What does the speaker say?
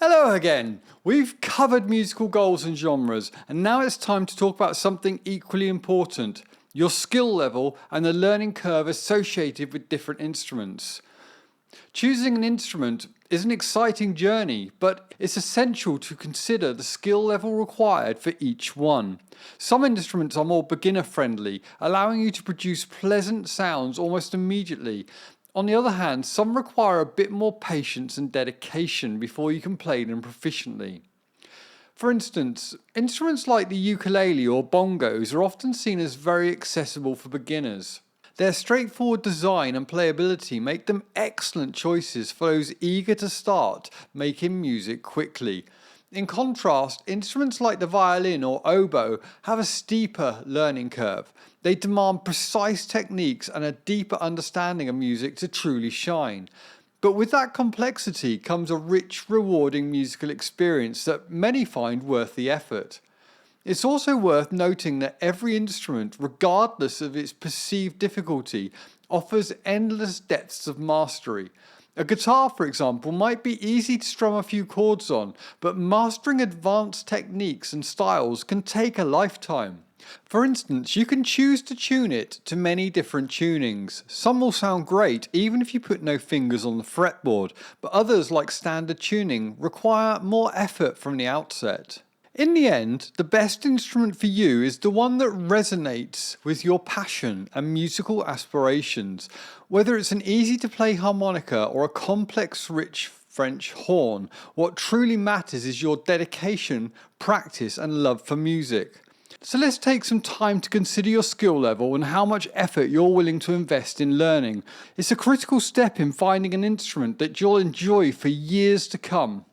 Hello again! We've covered musical goals and genres, and now it's time to talk about something equally important, your skill level and the learning curve associated with different instruments. Choosing an instrument is an exciting journey, but it's essential to consider the skill level required for each one. Some instruments are more beginner friendly, allowing you to produce pleasant sounds almost immediately. On the other hand, some require a bit more patience and dedication before you can play them proficiently. For instance, instruments like the ukulele or bongos are often seen as very accessible for beginners. Their straightforward design and playability make them excellent choices for those eager to start making music quickly. In contrast, instruments like the violin or oboe have a steeper learning curve. They demand precise techniques and a deeper understanding of music to truly shine. But with that complexity comes a rich, rewarding musical experience that many find worth the effort. It's also worth noting that every instrument, regardless of its perceived difficulty, offers endless depths of mastery. A guitar, for example, might be easy to strum a few chords on, but mastering advanced techniques and styles can take a lifetime. For instance, you can choose to tune it to many different tunings. Some will sound great even if you put no fingers on the fretboard, but others, like standard tuning, require more effort from the outset. In the end, the best instrument for you is the one that resonates with your passion and musical aspirations. Whether it's an easy to play harmonica or a complex, rich French horn, what truly matters is your dedication, practice, and love for music. So let's take some time to consider your skill level and how much effort you're willing to invest in learning. It's a critical step in finding an instrument that you'll enjoy for years to come.